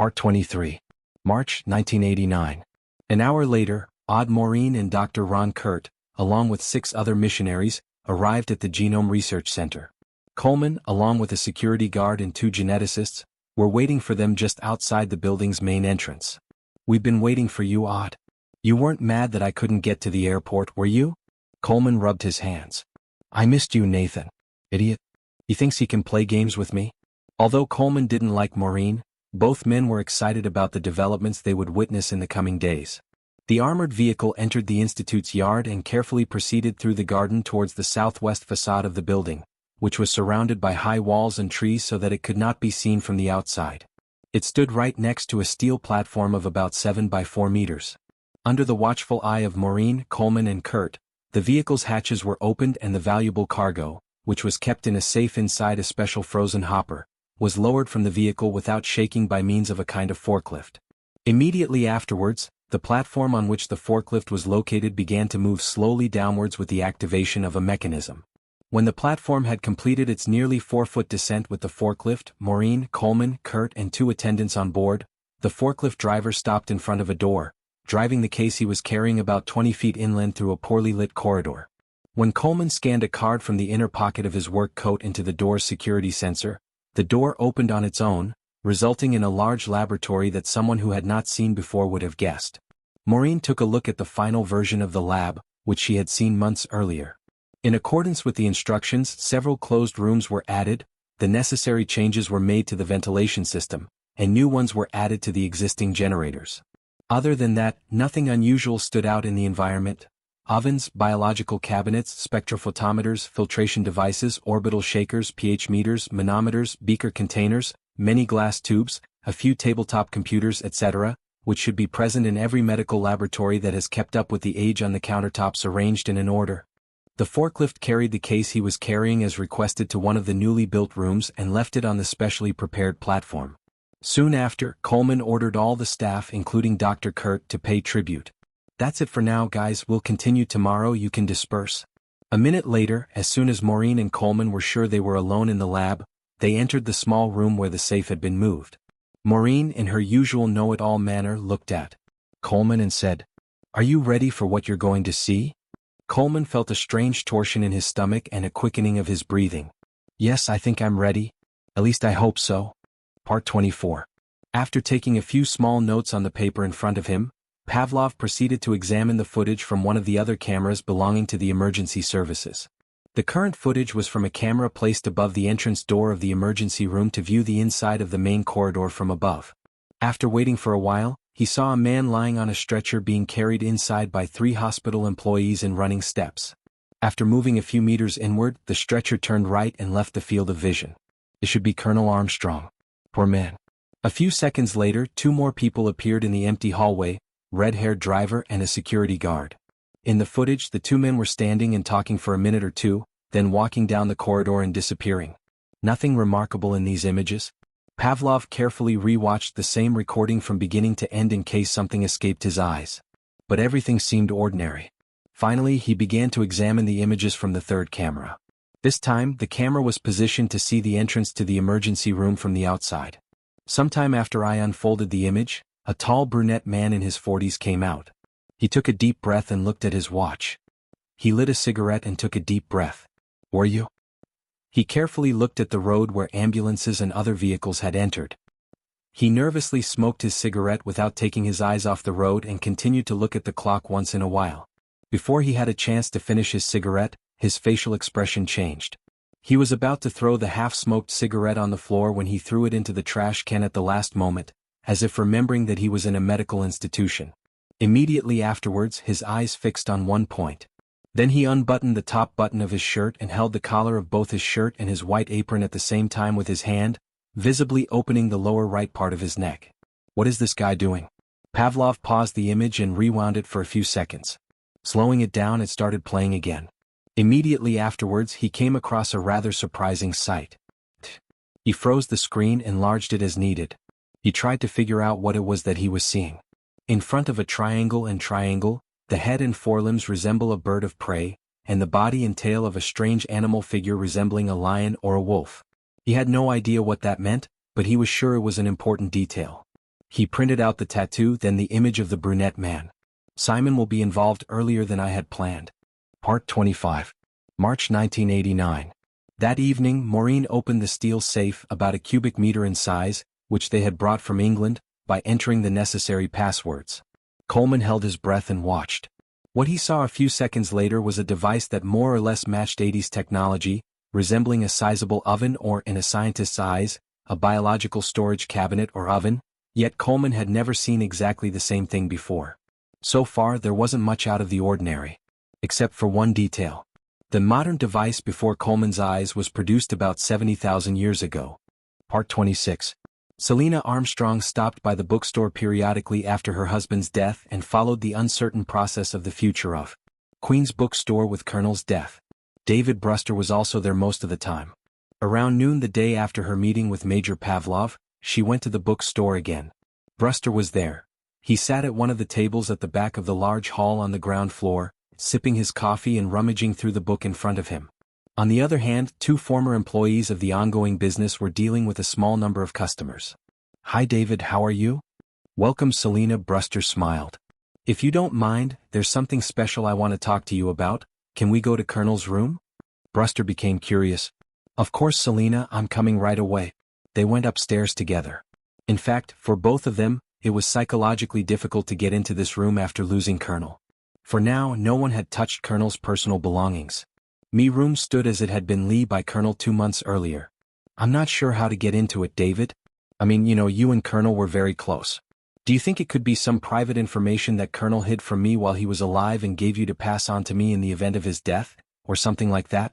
Part 23. March 1989. An hour later, Maureen and Dr. Ron Kurt, along with 6 other missionaries, arrived at the Genome Research Center. Coleman, along with a security guard and 2 geneticists, were waiting for them just outside the building's main entrance. "We've been waiting for you, Aud. You weren't mad that I couldn't get to the airport, were you?" Coleman rubbed his hands. "I missed you, Nathan. Idiot. He thinks he can play games with me?" Although Coleman didn't like Maureen, both men were excited about the developments they would witness in the coming days. The armored vehicle entered the Institute's yard and carefully proceeded through the garden towards the southwest facade of the building, which was surrounded by high walls and trees so that it could not be seen from the outside. It stood right next to a steel platform of about 7 by 4 meters. Under the watchful eye of Maureen, Coleman and Kurt, the vehicle's hatches were opened and the valuable cargo, which was kept in a safe inside a special frozen hopper, was lowered from the vehicle without shaking by means of a kind of forklift. Immediately afterwards, the platform on which the forklift was located began to move slowly downwards with the activation of a mechanism. When the platform had completed its nearly 4-foot descent with the forklift, Maureen, Coleman, Kurt and 2 attendants on board, the forklift driver stopped in front of a door, driving the case he was carrying about 20 feet inland through a poorly lit corridor. When Coleman scanned a card from the inner pocket of his work coat into the door's security sensor, the door opened on its own, resulting in a large laboratory that someone who had not seen before would have guessed. Maureen took a look at the final version of the lab, which she had seen months earlier. In accordance with the instructions, several closed rooms were added, the necessary changes were made to the ventilation system, and new ones were added to the existing generators. Other than that, nothing unusual stood out in the environment. Ovens, biological cabinets, spectrophotometers, filtration devices, orbital shakers, pH meters, manometers, beaker containers, many glass tubes, a few tabletop computers, etc., which should be present in every medical laboratory that has kept up with the age on the countertops arranged in an order. The forklift carried the case he was carrying as requested to one of the newly built rooms and left it on the specially prepared platform. Soon after, Coleman ordered all the staff, including Dr. Kurt, to pay tribute. "That's it for now, guys. We'll continue tomorrow. You can disperse." A minute later, as soon as Maureen and Coleman were sure they were alone in the lab, they entered the small room where the safe had been moved. Maureen, in her usual know-it-all manner, looked at Coleman and said, "Are you ready for what you're going to see?" Coleman felt a strange torsion in his stomach and a quickening of his breathing. "Yes, I think I'm ready. At least I hope so." Part 24. After taking a few small notes on the paper in front of him, Pavlov proceeded to examine the footage from one of the other cameras belonging to the emergency services. The current footage was from a camera placed above the entrance door of the emergency room to view the inside of the main corridor from above. After waiting for a while, he saw a man lying on a stretcher being carried inside by 3 hospital employees in running steps. After moving a few meters inward, the stretcher turned right and left the field of vision. It should be Colonel Armstrong. Poor man. A few seconds later, 2 more people appeared in the empty hallway, red-haired driver and a security guard. In the footage, the 2 men were standing and talking for a minute or 2, then walking down the corridor and disappearing. Nothing remarkable in these images. Pavlov carefully re-watched the same recording from beginning to end in case something escaped his eyes. But everything seemed ordinary. Finally, he began to examine the images from the 3rd camera. This time, the camera was positioned to see the entrance to the emergency room from the outside. Sometime after I unfolded the image, a tall brunette man in his 40s came out. He took a deep breath and looked at his watch. He lit a cigarette and took a deep breath. "Were you?" He carefully looked at the road where ambulances and other vehicles had entered. He nervously smoked his cigarette without taking his eyes off the road and continued to look at the clock once in a while. Before he had a chance to finish his cigarette, his facial expression changed. He was about to throw the half-smoked cigarette on the floor when he threw it into the trash can at the last moment, as if remembering that he was in a medical institution. Immediately afterwards, his eyes fixed on one point. Then he unbuttoned the top button of his shirt and held the collar of both his shirt and his white apron at the same time with his hand, visibly opening the lower right part of his neck. "What is this guy doing?" Pavlov paused the image and rewound it for a few seconds. Slowing it down, it started playing again. Immediately afterwards, he came across a rather surprising sight. He froze the screen and enlarged it as needed. He tried to figure out what it was that he was seeing. In front of a triangle, the head and forelimbs resemble a bird of prey, and the body and tail of a strange animal figure resembling a lion or a wolf. He had no idea what that meant, but he was sure it was an important detail. He printed out the tattoo, then the image of the brunette man. Simon will be involved earlier than I had planned. Part 25. March 1989. That evening, Maureen opened the steel safe, about a cubic meter in size, which they had brought from England, by entering the necessary passwords. Coleman held his breath and watched. What he saw a few seconds later was a device that more or less matched 80s technology, resembling a sizable oven or, in a scientist's eyes, a biological storage cabinet or oven, yet Coleman had never seen exactly the same thing before. So far there wasn't much out of the ordinary. Except for one detail. The modern device before Coleman's eyes was produced about 70,000 years ago. Part 26. Selina Armstrong stopped by the bookstore periodically after her husband's death and followed the uncertain process of the future of Queen's bookstore with Colonel's death. David Brewster was also there most of the time. Around noon the day after her meeting with Major Pavlov, she went to the bookstore again. Brewster was there. He sat at one of the tables at the back of the large hall on the ground floor, sipping his coffee and rummaging through the book in front of him. On the other hand, two former employees of the ongoing business were dealing with a small number of customers. "Hi David, how are you?" "Welcome Selina," Brewster smiled. "If you don't mind, there's something special I want to talk to you about. Can we go to Colonel's room?" Brewster became curious. "Of course Selina, I'm coming right away." They went upstairs together. In fact, for both of them, it was psychologically difficult to get into this room after losing Colonel. For now, no one had touched Colonel's personal belongings. Me room stood as it had been Lee by Colonel 2 months earlier. "I'm not sure how to get into it, David. I mean, you and Colonel were very close. Do you think it could be some private information that Colonel hid from me while he was alive and gave you to pass on to me in the event of his death, or something like that?"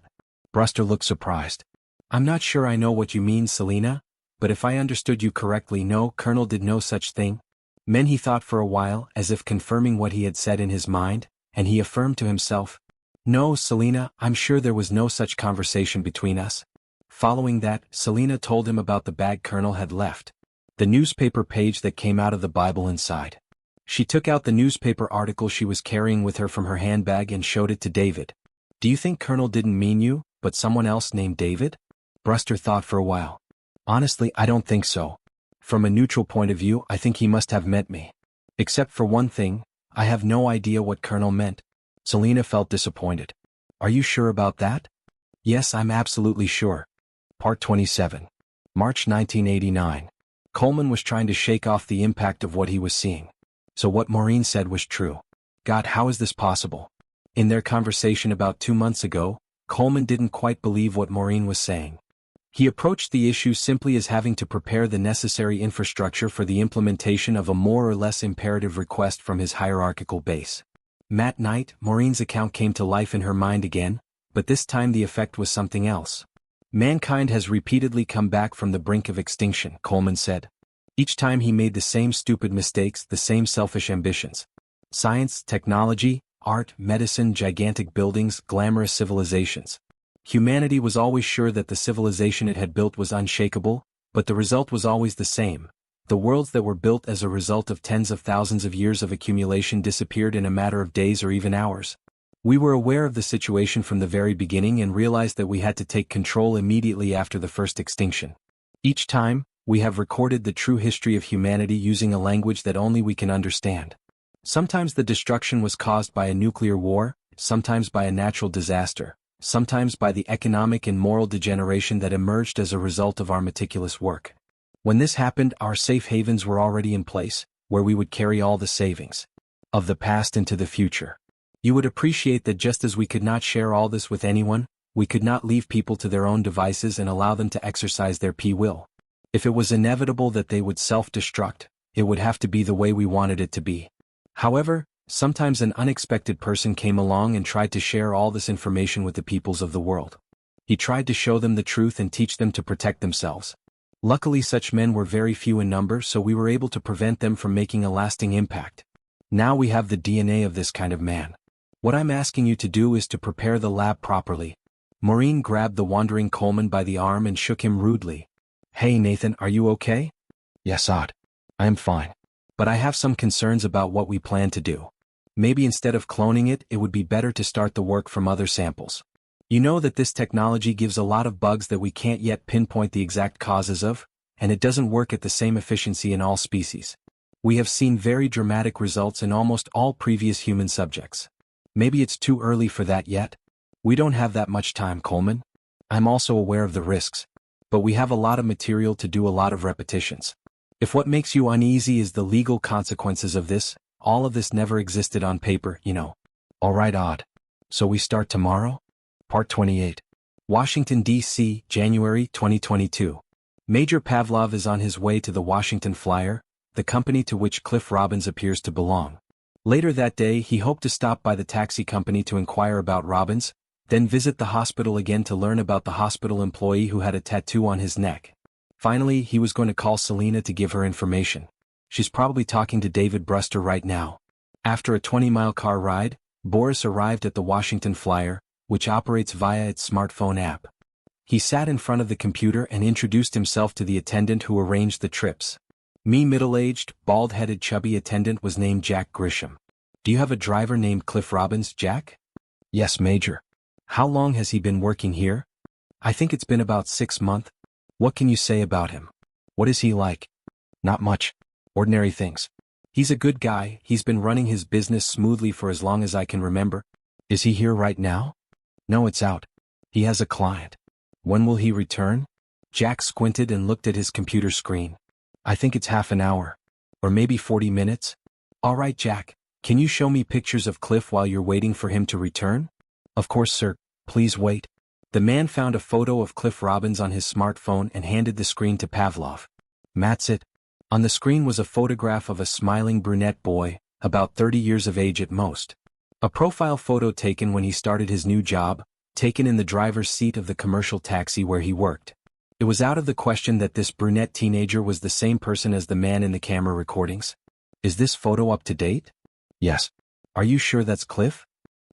Brewster looked surprised. "I'm not sure I know what you mean, Selina, but if I understood you correctly, no, Colonel did no such thing." Then he thought for a while, as if confirming what he had said in his mind, and he affirmed to himself, "No, Selina, I'm sure there was no such conversation between us." Following that, Selina told him about the bag Colonel had left. The newspaper page that came out of the Bible inside. She took out the newspaper article she was carrying with her from her handbag and showed it to David. "Do you think Colonel didn't mean you, but someone else named David?" Brewster thought for a while. "Honestly, I don't think so. From a neutral point of view, I think he must have meant me. Except for one thing, I have no idea what Colonel meant." Selina felt disappointed. "Are you sure about that?" "Yes, I'm absolutely sure." Part 27. March 1989. Coleman was trying to shake off the impact of what he was seeing. So what Maureen said was true. God, how is this possible? In their conversation about 2 months ago, Coleman didn't quite believe what Maureen was saying. He approached the issue simply as having to prepare the necessary infrastructure for the implementation of a more or less imperative request from his hierarchical base. That night, Maureen's account came to life in her mind again, but this time the effect was something else. "Mankind has repeatedly come back from the brink of extinction," Coleman said. "Each time he made the same stupid mistakes, the same selfish ambitions. Science, technology, art, medicine, gigantic buildings, glamorous civilizations. Humanity was always sure that the civilization it had built was unshakable, but the result was always the same. The worlds that were built as a result of tens of thousands of years of accumulation disappeared in a matter of days or even hours. We were aware of the situation from the very beginning and realized that we had to take control immediately after the first extinction. Each time, we have recorded the true history of humanity using a language that only we can understand. Sometimes the destruction was caused by a nuclear war, sometimes by a natural disaster, sometimes by the economic and moral degeneration that emerged as a result of our meticulous work. When this happened, our safe havens were already in place, where we would carry all the savings of the past into the future. You would appreciate that just as we could not share all this with anyone, we could not leave people to their own devices and allow them to exercise their will. If it was inevitable that they would self-destruct, it would have to be the way we wanted it to be. However, sometimes an unexpected person came along and tried to share all this information with the peoples of the world. He tried to show them the truth and teach them to protect themselves. Luckily, such men were very few in number, so we were able to prevent them from making a lasting impact. Now we have the DNA of this kind of man. What I'm asking you to do is to prepare the lab properly." Maureen grabbed the wandering Coleman by the arm and shook him rudely. "Hey Nathan, are you okay?" "Yes, Odd. I am fine. But I have some concerns about what we plan to do. Maybe instead of cloning it, it would be better to start the work from other samples. You know that this technology gives a lot of bugs that we can't yet pinpoint the exact causes of, and it doesn't work at the same efficiency in all species. We have seen very dramatic results in almost all previous human subjects. Maybe it's too early for that yet? We don't have that much time, Coleman. I'm also aware of the risks. But we have a lot of material to do a lot of repetitions. If what makes you uneasy is the legal consequences of this, all of this never existed on paper, you know. All right, Odd. So we start tomorrow? Part 28. Washington, D.C., January 2022. Major Pavlov is on his way to the Washington Flyer, the company to which Cliff Robbins appears to belong. Later that day he hoped to stop by the taxi company to inquire about Robbins, then visit the hospital again to learn about the hospital employee who had a tattoo on his neck. Finally, he was going to call Selena to give her information. She's probably talking to David Brewster right now. After a 20-mile car ride, Boris arrived at the Washington Flyer, which operates via its smartphone app. He sat in front of the computer and introduced himself to the attendant who arranged the trips. Me, middle-aged, bald-headed chubby attendant was named Jack Grisham. Do you have a driver named Cliff Robbins, Jack? Yes, Major. How long has he been working here? I think it's been about 6 months. What can you say about him? What is he like? Not much. Ordinary things. He's a good guy, he's been running his business smoothly for as long as I can remember. Is he here right now? No, it's out. He has a client. When will he return? Jack squinted and looked at his computer screen. I think it's half an hour. Or maybe 40 minutes. All right, Jack, can you show me pictures of Cliff while you're waiting for him to return? Of course, sir. Please wait. The man found a photo of Cliff Robbins on his smartphone and handed the screen to Pavlov. That's it. On the screen was a photograph of a smiling brunette boy, about 30 years of age at most. A profile photo taken when he started his new job, taken in the driver's seat of the commercial taxi where he worked. It was out of the question that this brunette teenager was the same person as the man in the camera recordings. Is this photo up to date? Yes. Are you sure that's Cliff?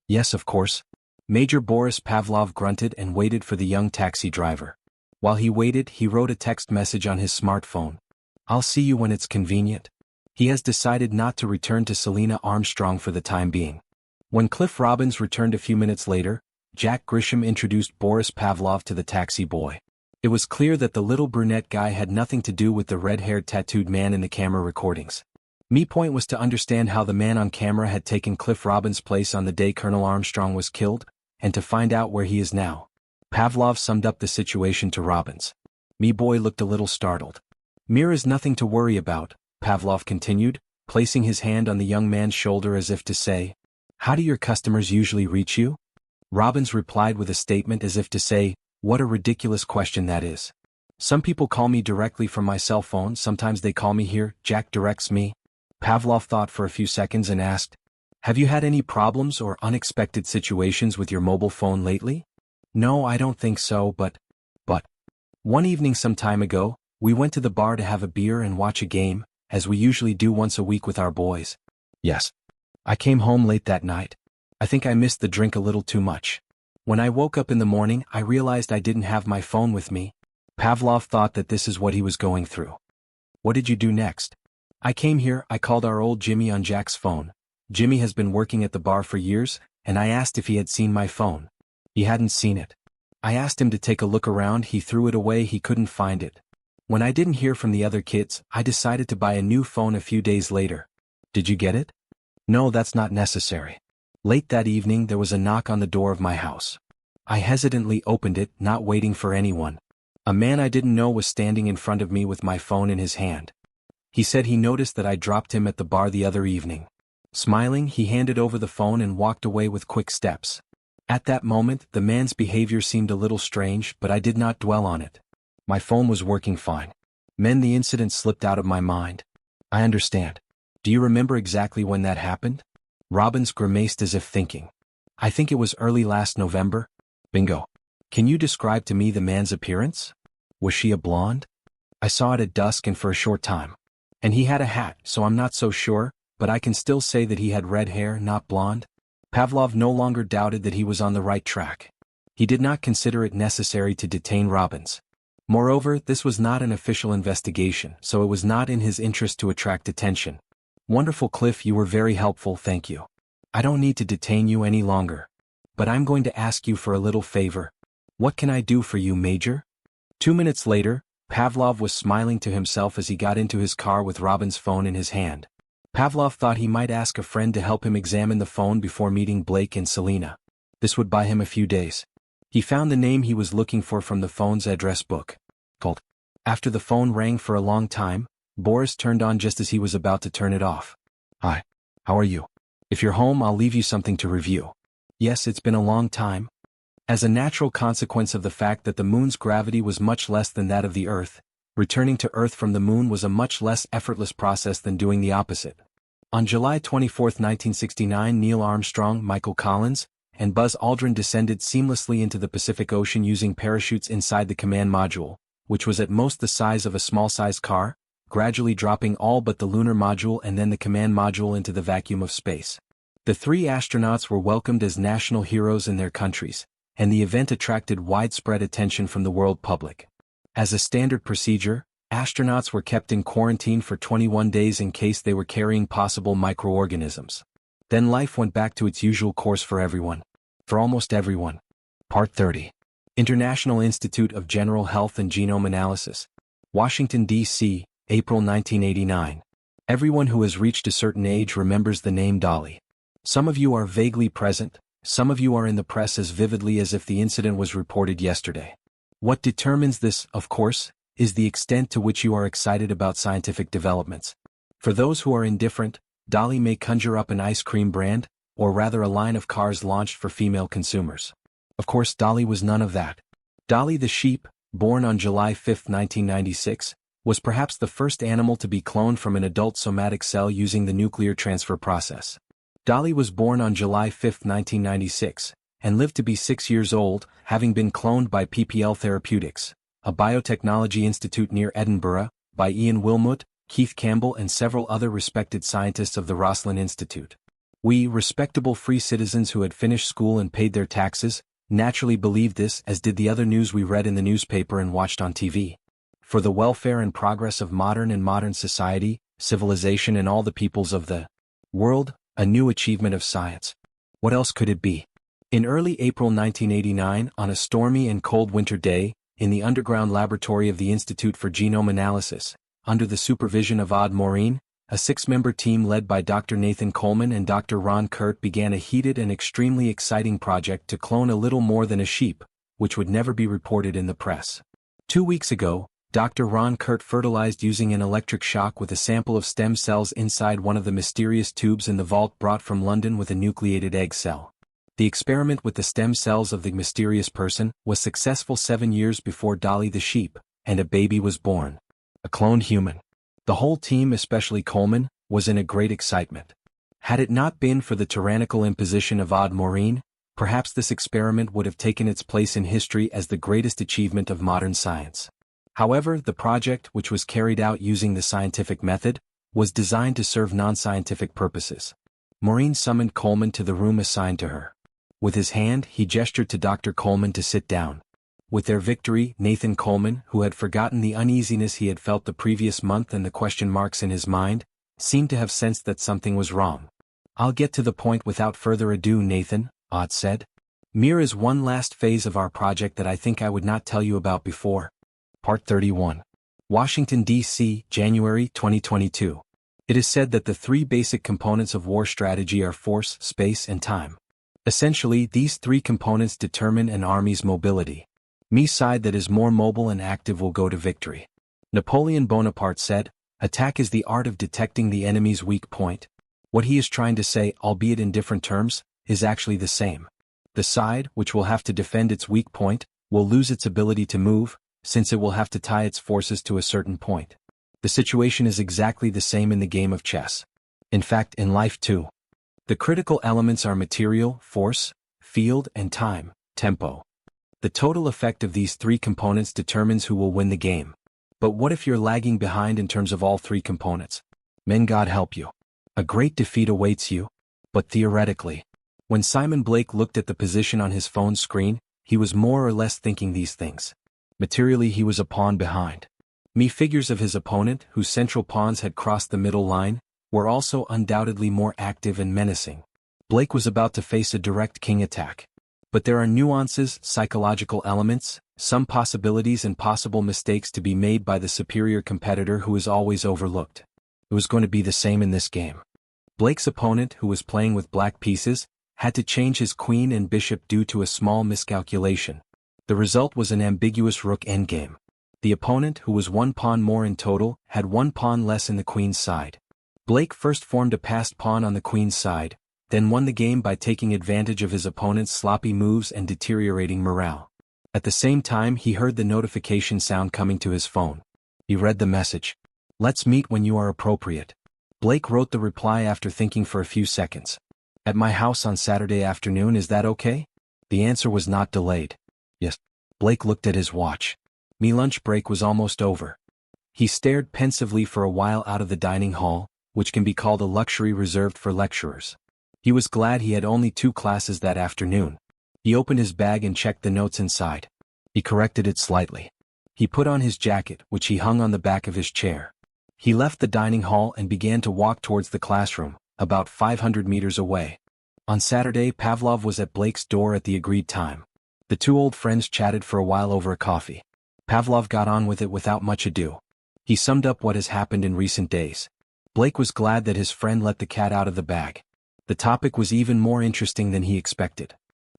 Yes, of course. Major Boris Pavlov grunted and waited for the young taxi driver. While he waited, he wrote a text message on his smartphone. I'll see you when it's convenient. He has decided not to return to Selena Armstrong for the time being. When Cliff Robbins returned a few minutes later, Jack Grisham introduced Boris Pavlov to the taxi boy. It was clear that the little brunette guy had nothing to do with the red-haired tattooed man in the camera recordings. My point was to understand how the man on camera had taken Cliff Robbins' place on the day Colonel Armstrong was killed, and to find out where he is now. Pavlov summed up the situation to Robbins. Me boy looked a little startled. Mir is nothing to worry about, Pavlov continued, placing his hand on the young man's shoulder as if to say, how do your customers usually reach you? Robbins replied with a statement as if to say, what a ridiculous question that is. Some people call me directly from my cell phone, sometimes they call me here, Jack directs me. Pavlov thought for a few seconds and asked, have you had any problems or unexpected situations with your mobile phone lately? No, I don't think so, but... One evening some time ago, we went to the bar to have a beer and watch a game, as we usually do once a week with our boys. Yes. I came home late that night. I think I missed the drink a little too much. When I woke up in the morning, I realized I didn't have my phone with me. Pavlov thought that this is what he was going through. What did you do next? I came here, I called our old Jimmy on Jack's phone. Jimmy has been working at the bar for years, and I asked if he had seen my phone. He hadn't seen it. I asked him to take a look around, he threw it away, he couldn't find it. When I didn't hear from the other kids, I decided to buy a new phone a few days later. Did you get it? No, that's not necessary. Late that evening there was a knock on the door of my house. I hesitantly opened it, not waiting for anyone. A man I didn't know was standing in front of me with my phone in his hand. He said he noticed that I dropped him at the bar the other evening. Smiling, he handed over the phone and walked away with quick steps. At that moment, the man's behavior seemed a little strange, but I did not dwell on it. My phone was working fine. The incident slipped out of my mind. I understand. Do you remember exactly when that happened? Robbins grimaced as if thinking. I think it was early last November. Bingo. Can you describe to me the man's appearance? Was she a blonde? I saw it at dusk and for a short time. And he had a hat, so I'm not so sure, but I can still say that he had red hair, not blonde. Pavlov no longer doubted that he was on the right track. He did not consider it necessary to detain Robbins. Moreover, this was not an official investigation, so it was not in his interest to attract attention. Wonderful, Cliff, you were very helpful, thank you. I don't need to detain you any longer. But I'm going to ask you for a little favor. What can I do for you, Major? 2 minutes later, Pavlov was smiling to himself as he got into his car with Robin's phone in his hand. Pavlov thought he might ask a friend to help him examine the phone before meeting Blake and Selena. This would buy him a few days. He found the name he was looking for from the phone's address book. Called. After the phone rang for a long time, Boris turned on just as he was about to turn it off. Hi. How are you? If you're home, I'll leave you something to review. Yes, it's been a long time. As a natural consequence of the fact that the moon's gravity was much less than that of the Earth, returning to Earth from the moon was a much less effortless process than doing the opposite. On July 24, 1969, Neil Armstrong, Michael Collins, and Buzz Aldrin descended seamlessly into the Pacific Ocean using parachutes inside the command module, which was at most the size of a small-sized car, gradually dropping all but the lunar module and then the command module into the vacuum of space. The three astronauts were welcomed as national heroes in their countries, and the event attracted widespread attention from the world public. As a standard procedure, astronauts were kept in quarantine for 21 days in case they were carrying possible microorganisms. Then life went back to its usual course for everyone. For almost everyone. Part 30. International Institute of General Health and Genome Analysis. Washington, D.C., April 1989. Everyone who has reached a certain age remembers the name Dolly. Some of you are vaguely present, some of you are in the press as vividly as if the incident was reported yesterday. What determines this, of course, is the extent to which you are excited about scientific developments. For those who are indifferent, Dolly may conjure up an ice cream brand, or rather a line of cars launched for female consumers. Of course, Dolly was none of that. Dolly the sheep, born on July 5, 1996, was perhaps the first animal to be cloned from an adult somatic cell using the nuclear transfer process. Dolly was born on July 5, 1996, and lived to be 6 years old, having been cloned by PPL Therapeutics, a biotechnology institute near Edinburgh, by Ian Wilmut, Keith Campbell and several other respected scientists of the Roslin Institute. We, respectable free citizens who had finished school and paid their taxes, naturally believed this, as did the other news we read in the newspaper and watched on TV. For the welfare and progress of modern society, civilization and all the peoples of the world, a new achievement of science. What else could it be? In early April 1989, on a stormy and cold winter day, in the underground laboratory of the Institute for Genome Analysis, under the supervision of Aude Maureen, a 6-member team led by Dr. Nathan Coleman and Dr. Ron Kurt began a heated and extremely exciting project to clone a little more than a sheep, which would never be reported in the press. 2 weeks ago, Dr. Ron Kurt fertilized using an electric shock with a sample of stem cells inside one of the mysterious tubes in the vault brought from London with a nucleated egg cell. The experiment with the stem cells of the mysterious person was successful 7 years before Dolly the sheep, and a baby was born. A cloned human. The whole team, especially Coleman, was in a great excitement. Had it not been for the tyrannical imposition of Aude Maureen, perhaps this experiment would have taken its place in history as the greatest achievement of modern science. However, the project, which was carried out using the scientific method, was designed to serve non-scientific purposes. Maureen summoned Coleman to the room assigned to her. With his hand, he gestured to Dr. Coleman to sit down. With their victory, Nathan Coleman, who had forgotten the uneasiness he had felt the previous month and the question marks in his mind, seemed to have sensed that something was wrong. "I'll get to the point without further ado, Nathan," Aude said. "Mir is one last phase of our project that I think I would not tell you about before." Part 31. Washington, D.C., January 2022. It is said that the 3 basic components of war strategy are force, space and time. Essentially, these 3 components determine an army's mobility. Me side that is more mobile and active will go to victory. Napoleon Bonaparte said, "Attack is the art of detecting the enemy's weak point." What he is trying to say, albeit in different terms, is actually the same. The side, which will have to defend its weak point, will lose its ability to move, since it will have to tie its forces to a certain point. The situation is exactly the same in the game of chess. In fact, in life too. The critical elements are material, force, field, and time, tempo. The total effect of these 3 components determines who will win the game. But what if you're lagging behind in terms of all 3 components? May God help you. A great defeat awaits you. But theoretically, when Simon Blake looked at the position on his phone screen, he was more or less thinking these things. Materially, he was a pawn behind. Figures of his opponent, whose central pawns had crossed the middle line, were also undoubtedly more active and menacing. Blake was about to face a direct king attack. But there are nuances, psychological elements, some possibilities and possible mistakes to be made by the superior competitor who is always overlooked. It was going to be the same in this game. Blake's opponent, who was playing with black pieces, had to change his queen and bishop due to a small miscalculation. The result was an ambiguous rook endgame. The opponent, who was one pawn more in total, had one pawn less in the queen's side. Blake first formed a passed pawn on the queen's side, then won the game by taking advantage of his opponent's sloppy moves and deteriorating morale. At the same time, he heard the notification sound coming to his phone. He read the message. "Let's meet when you are appropriate." Blake wrote the reply after thinking for a few seconds. "At my house on Saturday afternoon, is that okay?" The answer was not delayed. "Yes." Blake looked at his watch. "Me lunch break was almost over." He stared pensively for a while out of the dining hall, which can be called a luxury reserved for lecturers. He was glad he had only 2 classes that afternoon. He opened his bag and checked the notes inside. He corrected it slightly. He put on his jacket, which he hung on the back of his chair. He left the dining hall and began to walk towards the classroom, about 500 meters away. On Saturday, Pavlov was at Blake's door at the agreed time. The 2 old friends chatted for a while over a coffee. Pavlov got on with it without much ado. He summed up what has happened in recent days. Blake was glad that his friend let the cat out of the bag. The topic was even more interesting than he expected.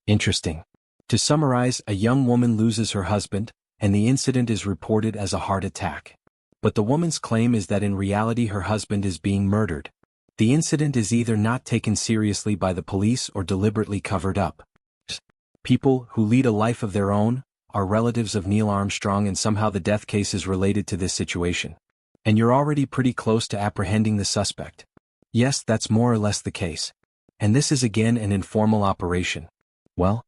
Interesting. To summarize, a young woman loses her husband, and the incident is reported as a heart attack. But the woman's claim is that in reality her husband is being murdered. The incident is either not taken seriously by the police or deliberately covered up. People who lead a life of their own are relatives of Neil Armstrong, and somehow the death case is related to this situation. And you're already pretty close to apprehending the suspect. Yes, that's more or less the case. And this is again an informal operation. Well,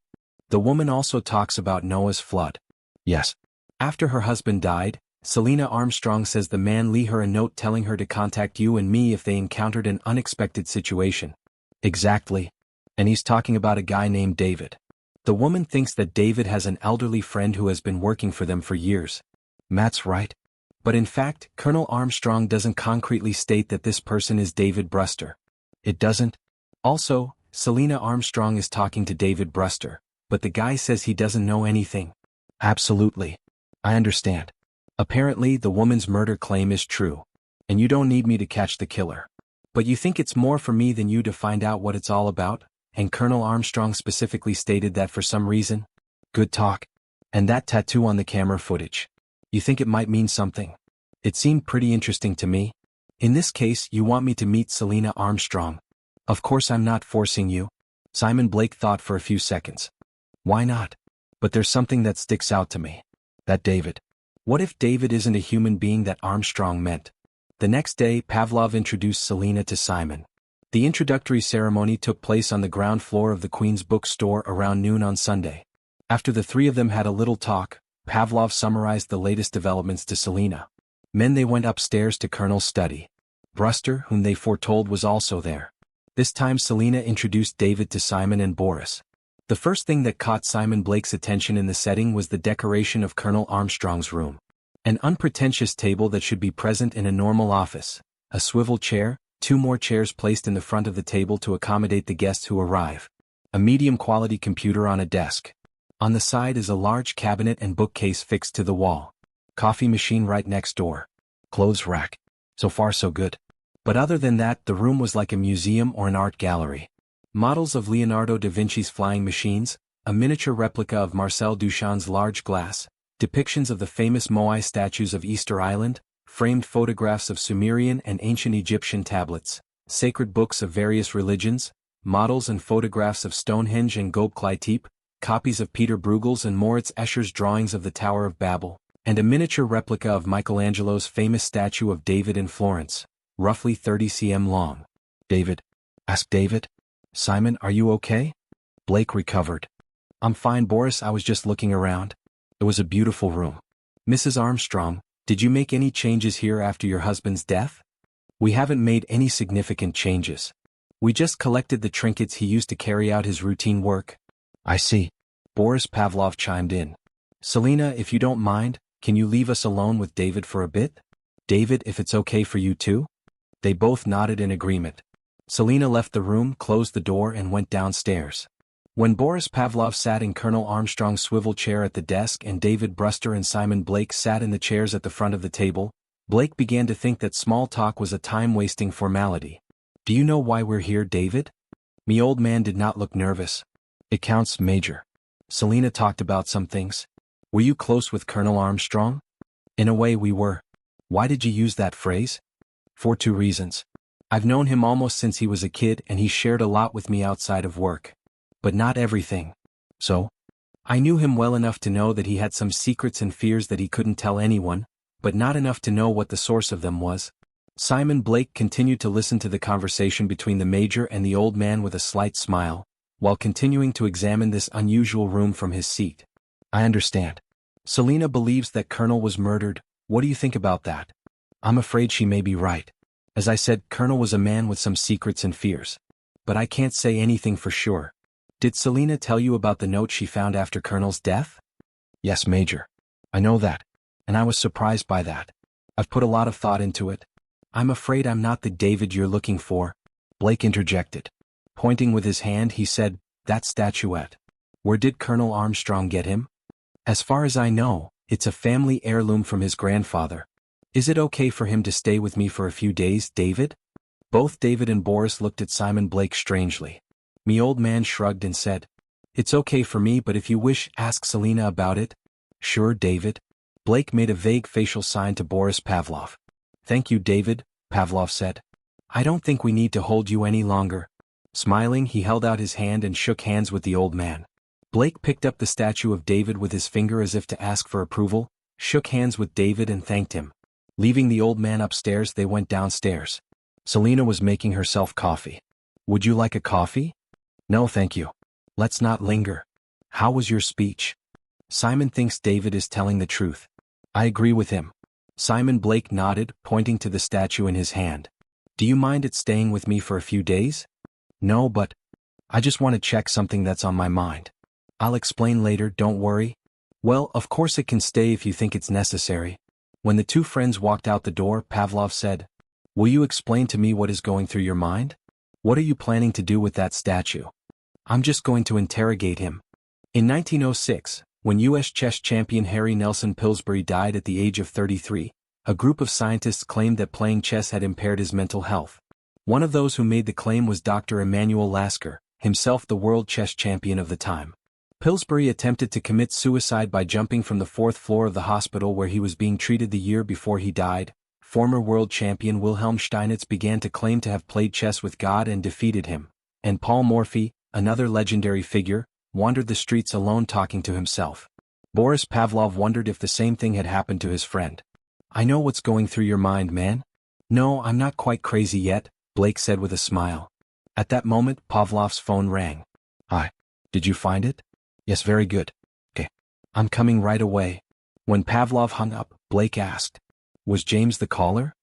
the woman also talks about Noah's flood. Yes. After her husband died, Selena Armstrong says the man left her a note telling her to contact you and me if they encountered an unexpected situation. Exactly. And he's talking about a guy named David. The woman thinks that David has an elderly friend who has been working for them for years. Matt's right. But in fact, Colonel Armstrong doesn't concretely state that this person is David Brewster. It doesn't. Also, Selena Armstrong is talking to David Brewster, but the guy says he doesn't know anything. Absolutely. I understand. Apparently, the woman's murder claim is true. And you don't need me to catch the killer. But you think it's more for me than you to find out what it's all about? And Colonel Armstrong specifically stated that for some reason? Good talk. And that tattoo on the camera footage. You think it might mean something? It seemed pretty interesting to me. In this case, you want me to meet Selena Armstrong. Of course I'm not forcing you. Simon Blake thought for a few seconds. Why not? But there's something that sticks out to me. That David. What if David isn't a human being that Armstrong meant? The next day, Pavlov introduced Selena to Simon. The introductory ceremony took place on the ground floor of the Queen's bookstore around noon on Sunday. After the 3 of them had a little talk, Pavlov summarized the latest developments to Selena. Then they went upstairs to Colonel's study. Brewster, whom they foretold was also there. This time Selena introduced David to Simon and Boris. The first thing that caught Simon Blake's attention in the setting was the decoration of Colonel Armstrong's room. An unpretentious table that should be present in a normal office, a swivel chair, 2 more chairs placed in the front of the table to accommodate the guests who arrive, a medium-quality computer on a desk. On the side is a large cabinet and bookcase fixed to the wall. Coffee machine right next door. Clothes rack. So far so good. But other than that, the room was like a museum or an art gallery. Models of Leonardo da Vinci's flying machines, a miniature replica of Marcel Duchamp's large glass, depictions of the famous Moai statues of Easter Island, framed photographs of Sumerian and ancient Egyptian tablets, sacred books of various religions, models and photographs of Stonehenge and Göbekli Tepe, copies of Peter Bruegel's and Moritz Escher's drawings of the Tower of Babel, and a miniature replica of Michelangelo's famous statue of David in Florence, roughly 30 cm long. David? Asked David. Simon, are you okay? Blake recovered. I'm fine, Boris, I was just looking around. It was a beautiful room. Mrs. Armstrong, did you make any changes here after your husband's death? We haven't made any significant changes. We just collected the trinkets he used to carry out his routine work. I see. Boris Pavlov chimed in. Selena, if you don't mind, can you leave us alone with David for a bit? David, if it's okay for you too? They both nodded in agreement. Selena left the room, closed the door and went downstairs. When Boris Pavlov sat in Colonel Armstrong's swivel chair at the desk and David Brewster and Simon Blake sat in the chairs at the front of the table, Blake began to think that small talk was a time-wasting formality. "Do you know why we're here, David?" Me old man did not look nervous. "It counts, Major. Selina talked about some things. Were you close with Colonel Armstrong?" "In a way we were." "Why did you use that phrase?" "For two reasons. I've known him almost since he was a kid and he shared a lot with me outside of work. But not everything. So? I knew him well enough to know that he had some secrets and fears that he couldn't tell anyone, but not enough to know what the source of them was." Simon Blake continued to listen to the conversation between the Major and the old man with a slight smile, while continuing to examine this unusual room from his seat. "I understand. Selina believes that Colonel was murdered. What do you think about that?" "I'm afraid she may be right. As I said, Colonel was a man with some secrets and fears. But I can't say anything for sure. Did Selina tell you about the note she found after Colonel's death?" "Yes, Major. I know that. And I was surprised by that. I've put a lot of thought into it." "I'm afraid I'm not the David you're looking for," Blake interjected. Pointing with his hand he said, "That statuette. Where did Colonel Armstrong get him?" "As far as I know, it's a family heirloom from his grandfather. Is it okay for him to stay with me for a few days, David?" Both David and Boris looked at Simon Blake strangely. Me old man shrugged and said, "It's okay for me, but if you wish, ask Selina about it." "Sure, David." Blake made a vague facial sign to Boris Pavlov. "Thank you, David," Pavlov said. "I don't think we need to hold you any longer." Smiling, he held out his hand and shook hands with the old man. Blake picked up the statue of David with his finger as if to ask for approval, shook hands with David and thanked him. Leaving the old man upstairs, they went downstairs. Selina was making herself coffee. "Would you like a coffee?" "No, thank you. Let's not linger. How was your speech?" "Simon thinks David is telling the truth." "I agree with him." Simon Blake nodded, pointing to the statue in his hand. "Do you mind it staying with me for a few days?" "No, but I just want to check something that's on my mind." "I'll explain later, don't worry." "Well, of course it can stay if you think it's necessary." When the two friends walked out the door, Pavlov said, "Will you explain to me what is going through your mind? What are you planning to do with that statue?" "I'm just going to interrogate him." In 1906, when U.S. chess champion Harry Nelson Pillsbury died at the age of 33, a group of scientists claimed that playing chess had impaired his mental health. One of those who made the claim was Dr. Emanuel Lasker, himself the world chess champion of the time. Pillsbury attempted to commit suicide by jumping from the fourth floor of the hospital where he was being treated the year before he died. Former world champion Wilhelm Steinitz began to claim to have played chess with God and defeated him. And Paul Morphy, another legendary figure, wandered the streets alone talking to himself. Boris Pavlov wondered if the same thing had happened to his friend. "I know what's going through your mind, man." "No, I'm not quite crazy yet," Blake said with a smile. At that moment, Pavlov's phone rang. "Hi. Did you find it?" "Yes, very good. Okay. I'm coming right away." When Pavlov hung up, Blake asked, "Was James the caller?"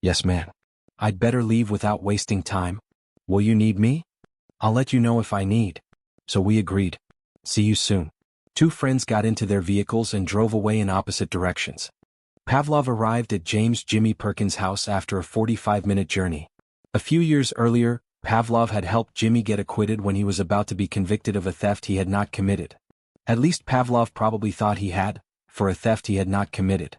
"Yes, man." "I'd better leave without wasting time." "Will you need me?" "I'll let you know if I need." So we agreed. "See you soon." Two friends got into their vehicles and drove away in opposite directions. Pavlov arrived at James Jimmy Perkins' house after a 45-minute journey. A few years earlier, Pavlov had helped Jimmy get acquitted when he was about to be convicted of a theft he had not committed. At least Pavlov probably thought he had, for a theft he had not committed.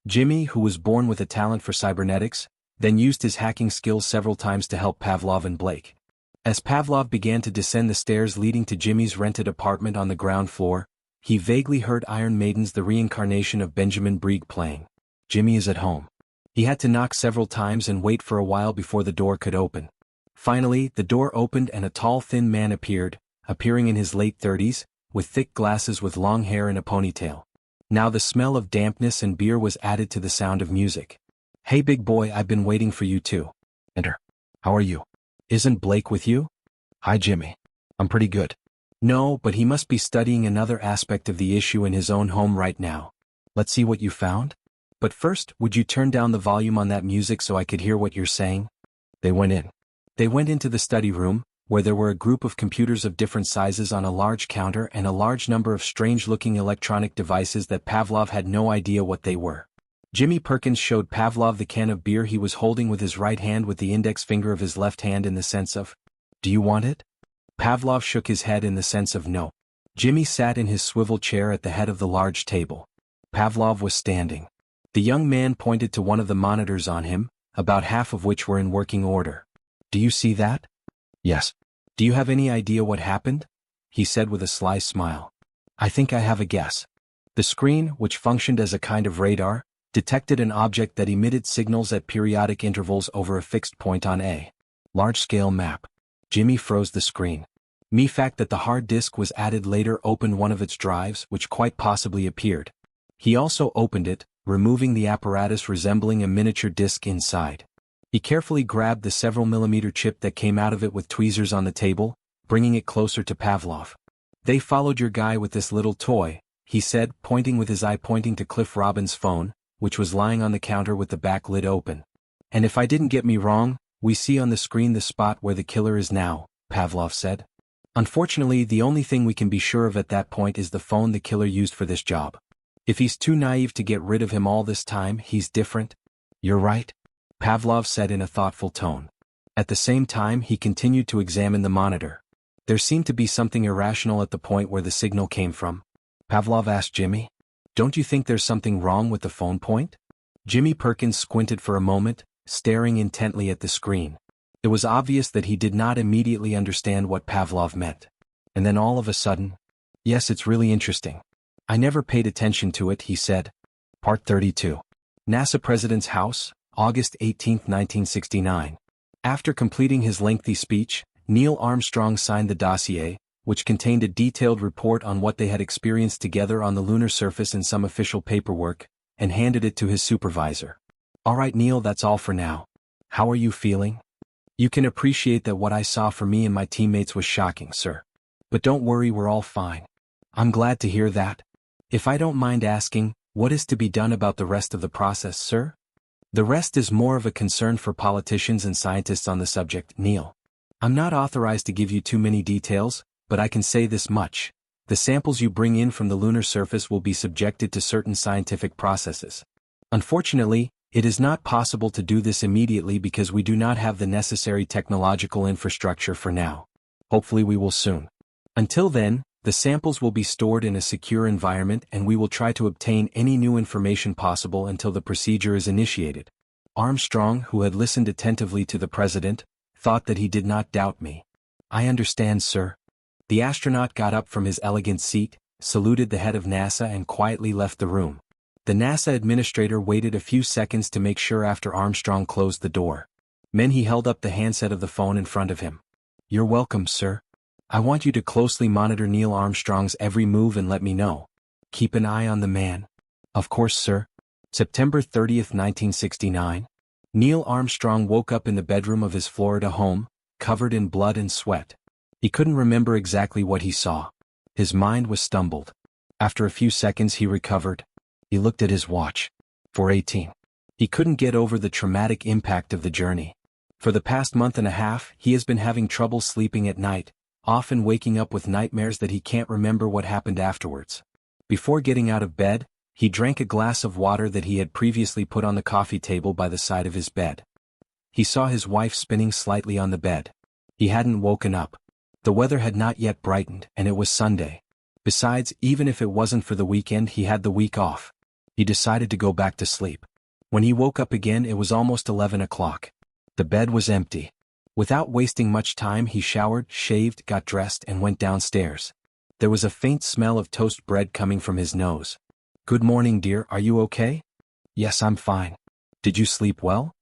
Jimmy, who was born with a talent for cybernetics, then used his hacking skills several times to help Pavlov and Blake. As Pavlov began to descend the stairs leading to Jimmy's rented apartment on the ground floor, he vaguely heard Iron Maiden's The Reincarnation of Benjamin Brieg playing. "Jimmy is at home." He had to knock several times and wait for a while before the door could open. Finally, the door opened and a tall thin man appearing in his late 30s, with thick glasses with long hair and a ponytail. Now the smell of dampness and beer was added to the sound of music. "Hey big boy, I've been waiting for you too." "Enter. How are you?" "Isn't Blake with you?" "Hi Jimmy. I'm pretty good." "No, but he must be studying another aspect of the issue in his own home right now." "Let's see what you found. But first, would you turn down the volume on that music so I could hear what you're saying?" They went in. They went into the study room, where there were a group of computers of different sizes on a large counter and a large number of strange-looking electronic devices that Pavlov had no idea what they were. Jimmy Perkins showed Pavlov the can of beer he was holding with his right hand with the index finger of his left hand in the sense of, "Do you want it?" Pavlov shook his head in the sense of no. Jimmy sat in his swivel chair at the head of the large table. Pavlov was standing. The young man pointed to one of the monitors on him, about half of which were in working order. Do you see that? Yes. Do you have any idea what happened? He said with a sly smile. I think I have a guess. The screen, which functioned as a kind of radar, detected an object that emitted signals at periodic intervals over a fixed point on a large-scale map. Jimmy froze the screen. The fact that the hard disk was added later opened one of its drives, which quite possibly appeared. He also opened it, removing the apparatus resembling a miniature disk inside. He carefully grabbed the several millimeter chip that came out of it with tweezers on the table, bringing it closer to Pavlov. They followed your guy with this little toy, he said, pointing with his eye pointing to Cliff Robin's phone, which was lying on the counter with the back lid open. And if I didn't get me wrong, we see on the screen the spot where the killer is now, Pavlov said. Unfortunately, the only thing we can be sure of at that point is the phone the killer used for this job. If he's too naive to get rid of him all this time, he's different. You're right, Pavlov said in a thoughtful tone. At the same time, he continued to examine the monitor. There seemed to be something irrational at the point where the signal came from. Pavlov asked Jimmy. Don't you think there's something wrong with the phone point? Jimmy Perkins squinted for a moment, staring intently at the screen. It was obvious that he did not immediately understand what Pavlov meant. And then all of a sudden, yes, it's really interesting. I never paid attention to it, he said. Part 32. NASA President's House, August 18, 1969. After completing his lengthy speech, Neil Armstrong signed the dossier, which contained a detailed report on what they had experienced together on the lunar surface and some official paperwork, and handed it to his supervisor. All right, Neil, that's all for now. How are you feeling? You can appreciate that what I saw for me and my teammates was shocking, sir. But don't worry, we're all fine. I'm glad to hear that. If I don't mind asking, what is to be done about the rest of the process, sir? The rest is more of a concern for politicians and scientists on the subject, Neil. I'm not authorized to give you too many details, but I can say this much. The samples you bring in from the lunar surface will be subjected to certain scientific processes. Unfortunately, it is not possible to do this immediately because we do not have the necessary technological infrastructure for now. Hopefully we will soon. Until then, the samples will be stored in a secure environment and we will try to obtain any new information possible until the procedure is initiated. Armstrong, who had listened attentively to the president, thought that he did not doubt me. I understand, sir. The astronaut got up from his elegant seat, saluted the head of NASA and quietly left the room. The NASA administrator waited a few seconds to make sure after Armstrong closed the door. Then he held up the handset of the phone in front of him. You're welcome, sir. I want you to closely monitor Neil Armstrong's every move and let me know. Keep an eye on the man. Of course, sir. September 30th, 1969. Neil Armstrong woke up in the bedroom of his Florida home, covered in blood and sweat. He couldn't remember exactly what he saw. His mind was stumbled. After a few seconds he recovered. He looked at his watch. 4:18. He couldn't get over the traumatic impact of the journey. For the past month and a half, he has been having trouble sleeping at night, often waking up with nightmares that he can't remember what happened afterwards. Before getting out of bed, he drank a glass of water that he had previously put on the coffee table by the side of his bed. He saw his wife spinning slightly on the bed. He hadn't woken up. The weather had not yet brightened, and it was Sunday. Besides, even if it wasn't for the weekend, he had the week off. He decided to go back to sleep. When he woke up again, it was almost 11 o'clock. The bed was empty. Without wasting much time, he showered, shaved, got dressed, and went downstairs. There was a faint smell of toast bread coming from his nose. Good morning, dear, are you okay? Yes, I'm fine. Did you sleep well?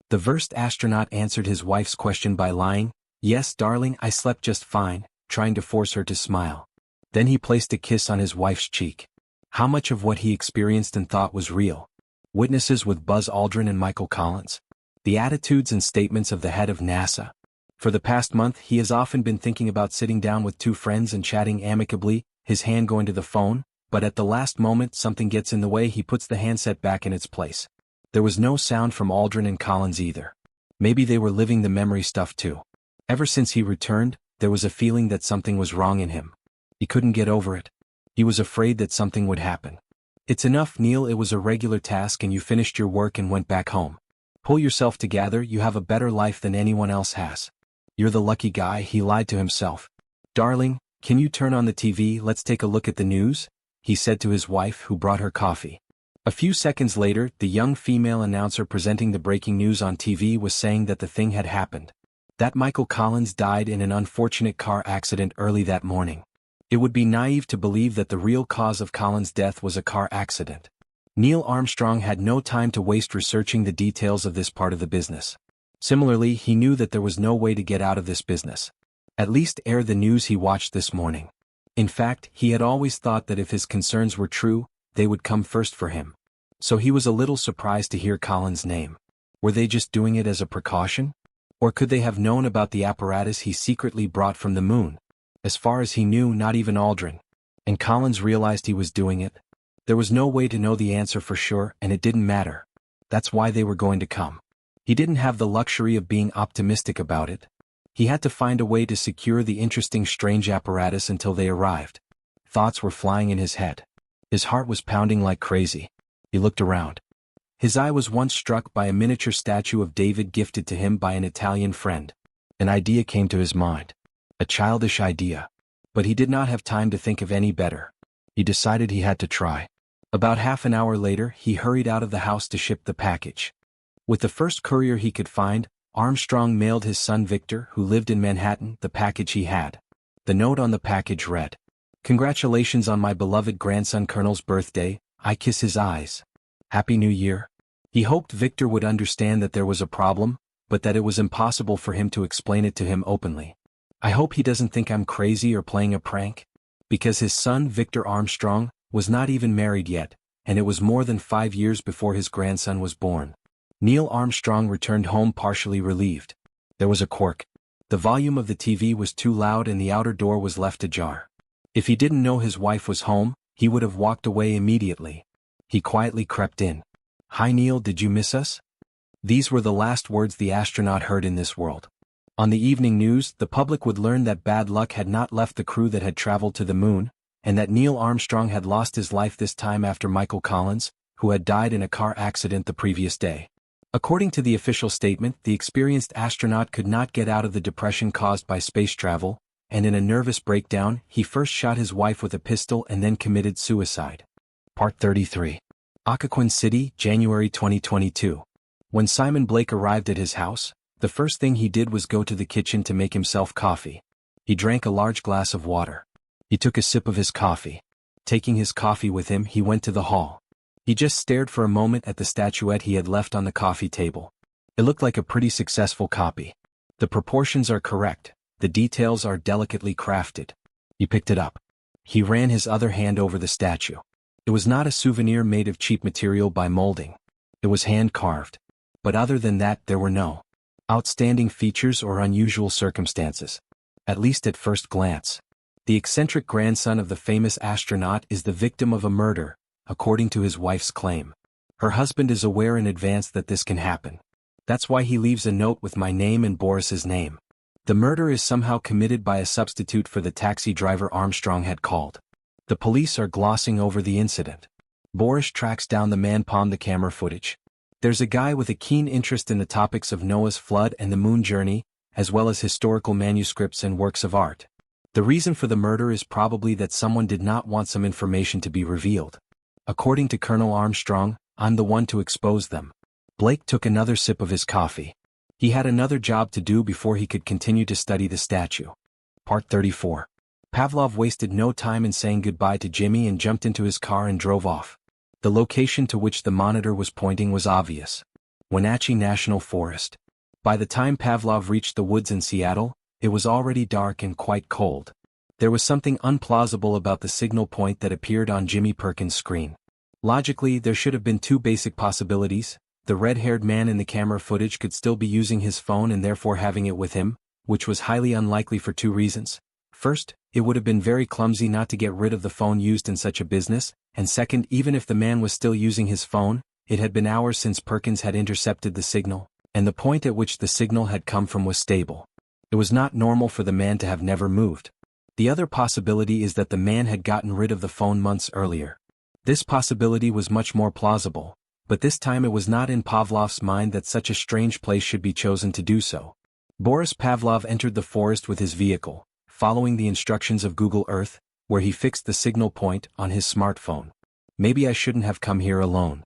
The versed astronaut answered his wife's question by lying, Yes, darling, I slept just fine, trying to force her to smile. Then he placed a kiss on his wife's cheek. How much of what he experienced and thought was real? Witnesses with Buzz Aldrin and Michael Collins. The attitudes and statements of the head of NASA. For the past month, he has often been thinking about sitting down with two friends and chatting amicably, his hand going to the phone, but at the last moment something gets in the way. He puts the handset back in its place. There was no sound from Aldrin and Collins either. Maybe they were living the memory stuff too. Ever since he returned, there was a feeling that something was wrong in him. He couldn't get over it. He was afraid that something would happen. It's enough, Neil, it was a regular task and you finished your work and went back home. Pull yourself together, you have a better life than anyone else has. You're the lucky guy, he lied to himself. "Darling, can you turn on the TV? Let's take a look at the news," he said to his wife, who brought her coffee. A few seconds later, the young female announcer presenting the breaking news on TV was saying that the thing had happened. That Michael Collins died in an unfortunate car accident early that morning. It would be naive to believe that the real cause of Collins' death was a car accident. Neil Armstrong had no time to waste researching the details of this part of the business. Similarly, he knew that there was no way to get out of this business. At least air the news he watched this morning. In fact, he had always thought that if his concerns were true, they would come first for him. So he was a little surprised to hear Collins' name. Were they just doing it as a precaution? Or could they have known about the apparatus he secretly brought from the moon? As far as he knew, not even Aldrin. And Collins realized he was doing it. There was no way to know the answer for sure, and it didn't matter. That's why they were going to come. He didn't have the luxury of being optimistic about it. He had to find a way to secure the interesting strange apparatus until they arrived. Thoughts were flying in his head. His heart was pounding like crazy. He looked around. His eye was once struck by a miniature statue of David gifted to him by an Italian friend. An idea came to his mind. A childish idea. But he did not have time to think of any better. He decided he had to try. About half an hour later, he hurried out of the house to ship the package. With the first courier he could find, Armstrong mailed his son Victor, who lived in Manhattan, the package he had. The note on the package read, "Congratulations on my beloved grandson Colonel's birthday. I kiss his eyes. Happy New Year." He hoped Victor would understand that there was a problem, but that it was impossible for him to explain it to him openly. "I hope he doesn't think I'm crazy or playing a prank." Because his son, Victor Armstrong, was not even married yet, and it was more than 5 years before his grandson was born. Neil Armstrong returned home partially relieved. There was a quirk. The volume of the TV was too loud and the outer door was left ajar. If he didn't know his wife was home, he would have walked away immediately. He quietly crept in. "Hi Neil, did you miss us?" These were the last words the astronaut heard in this world. On the evening news, the public would learn that bad luck had not left the crew that had traveled to the moon, and that Neil Armstrong had lost his life this time after Michael Collins, who had died in a car accident the previous day. According to the official statement, the experienced astronaut could not get out of the depression caused by space travel, and in a nervous breakdown, he first shot his wife with a pistol and then committed suicide. Part 33. Occoquan City, January 2022. When Simon Blake arrived at his house, the first thing he did was go to the kitchen to make himself coffee. He drank a large glass of water. He took a sip of his coffee. Taking his coffee with him, he went to the hall. He just stared for a moment at the statuette he had left on the coffee table. It looked like a pretty successful copy. The proportions are correct, the details are delicately crafted. He picked it up. He ran his other hand over the statue. It was not a souvenir made of cheap material by molding. It was hand-carved. But other than that, there were no outstanding features or unusual circumstances. At least at first glance. The eccentric grandson of the famous astronaut is the victim of a murder, according to his wife's claim. Her husband is aware in advance that this can happen. That's why he leaves a note with my name and Boris's name. The murder is somehow committed by a substitute for the taxi driver Armstrong had called. The police are glossing over the incident. Boris tracks down the man palmed the camera footage. There's a guy with a keen interest in the topics of Noah's flood and the moon journey, as well as historical manuscripts and works of art. The reason for the murder is probably that someone did not want some information to be revealed. According to Colonel Armstrong, I'm the one to expose them. Blake took another sip of his coffee. He had another job to do before he could continue to study the statue. Part 34. Pavlov wasted no time in saying goodbye to Jimmy and jumped into his car and drove off. The location to which the monitor was pointing was obvious. Wenatchee National Forest. By the time Pavlov reached the woods in Seattle, it was already dark and quite cold. There was something unplausible about the signal point that appeared on Jimmy Perkins' screen. Logically, there should have been two basic possibilities. The red-haired man in the camera footage could still be using his phone and therefore having it with him, which was highly unlikely for two reasons. First, it would have been very clumsy not to get rid of the phone used in such a business, and second, even if the man was still using his phone, it had been hours since Perkins had intercepted the signal, and the point at which the signal had come from was stable. It was not normal for the man to have never moved. The other possibility is that the man had gotten rid of the phone months earlier. This possibility was much more plausible, but this time it was not in Pavlov's mind that such a strange place should be chosen to do so. Boris Pavlov entered the forest with his vehicle, following the instructions of Google Earth, where he fixed the signal point on his smartphone. Maybe I shouldn't have come here alone.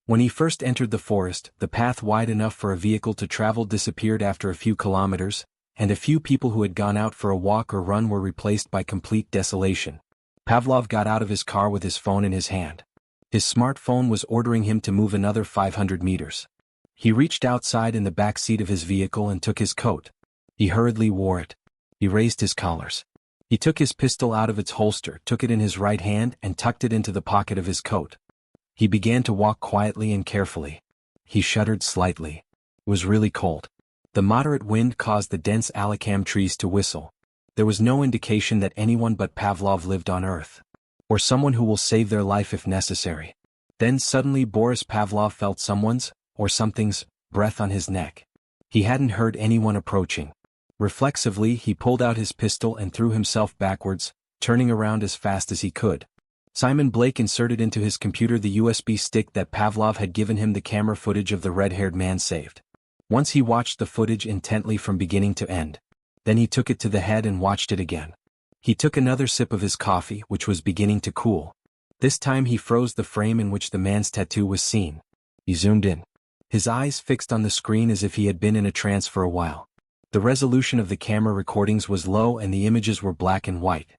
When he first entered the forest, the path wide enough for a vehicle to travel disappeared after a few kilometers, and a few people who had gone out for a walk or run were replaced by complete desolation. Pavlov got out of his car with his phone in his hand. His smartphone was ordering him to move another 500 meters. He reached outside in the back seat of his vehicle and took his coat. He hurriedly wore it. He raised his collars. He took his pistol out of its holster, took it in his right hand, and tucked it into the pocket of his coat. He began to walk quietly and carefully. He shuddered slightly. It was really cold. The moderate wind caused the dense alicam trees to whistle. There was no indication that anyone but Pavlov lived on Earth, or someone who will save their life if necessary. Then suddenly Boris Pavlov felt someone's, or something's, breath on his neck. He hadn't heard anyone approaching. Reflexively, he pulled out his pistol and threw himself backwards, turning around as fast as he could. Simon Blake inserted into his computer the USB stick that Pavlov had given him. The camera footage of the red-haired man saved. Once he watched the footage intently from beginning to end. Then he took it to the head and watched it again. He took another sip of his coffee, which was beginning to cool. This time he froze the frame in which the man's tattoo was seen. He zoomed in. His eyes fixed on the screen as if he had been in a trance for a while. The resolution of the camera recordings was low and the images were black and white.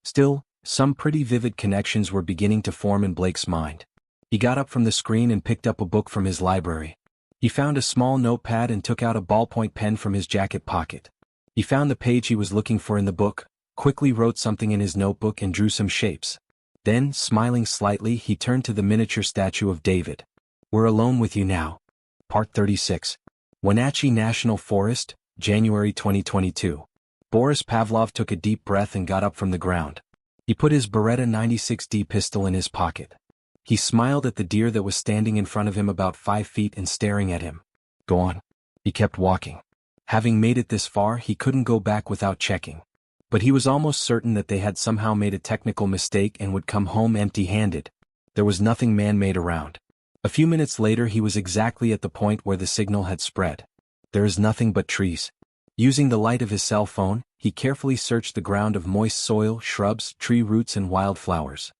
Still, some pretty vivid connections were beginning to form in Blake's mind. He got up from the screen and picked up a book from his library. He found a small notepad and took out a ballpoint pen from his jacket pocket. He found the page he was looking for in the book, quickly wrote something in his notebook and drew some shapes. Then, smiling slightly, he turned to the miniature statue of David. "We're alone with you now." Part 36. Wenatchee National Forest, January 2022. Boris Pavlov took a deep breath and got up from the ground. He put his Beretta 96D pistol in his pocket. He smiled at the deer that was standing in front of him about 5 feet and staring at him. "Go on." He kept walking. Having made it this far, he couldn't go back without checking. But he was almost certain that they had somehow made a technical mistake and would come home empty-handed. There was nothing man-made around. A few minutes later he was exactly at the point where the signal had spread. There is nothing but trees. Using the light of his cell phone, he carefully searched the ground of moist soil, shrubs, tree roots and wildflowers.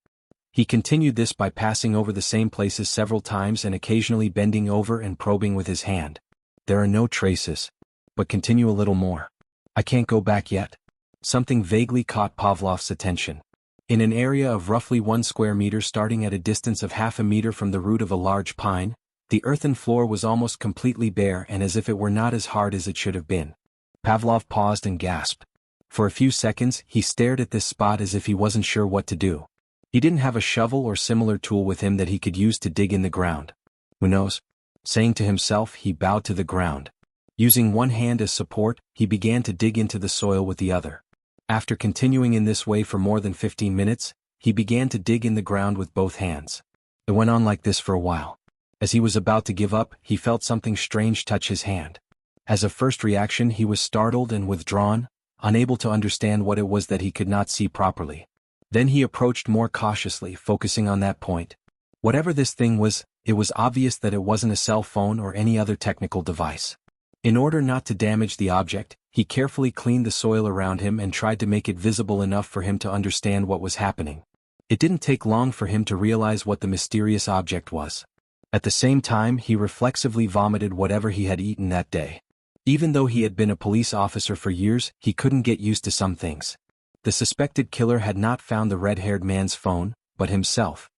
He continued this by passing over the same places several times and occasionally bending over and probing with his hand. There are no traces. But continue a little more. "I can't go back yet." Something vaguely caught Pavlov's attention. In an area of roughly 1 square meter starting at a distance of half a meter from the root of a large pine, the earthen floor was almost completely bare and as if it were not as hard as it should have been. Pavlov paused and gasped. For a few seconds, he stared at this spot as if he wasn't sure what to do. He didn't have a shovel or similar tool with him that he could use to dig in the ground. Who knows? Saying to himself, he bowed to the ground. Using one hand as support, he began to dig into the soil with the other. After continuing in this way for more than 15 minutes, he began to dig in the ground with both hands. It went on like this for a while. As he was about to give up, he felt something strange touch his hand. As a first reaction, he was startled and withdrawn, unable to understand what it was that he could not see properly. Then he approached more cautiously, focusing on that point. Whatever this thing was, it was obvious that it wasn't a cell phone or any other technical device. In order not to damage the object, he carefully cleaned the soil around him and tried to make it visible enough for him to understand what was happening. It didn't take long for him to realize what the mysterious object was. At the same time, he reflexively vomited whatever he had eaten that day. Even though he had been a police officer for years, he couldn't get used to some things. The suspected killer had not found the red-haired man's phone, but himself.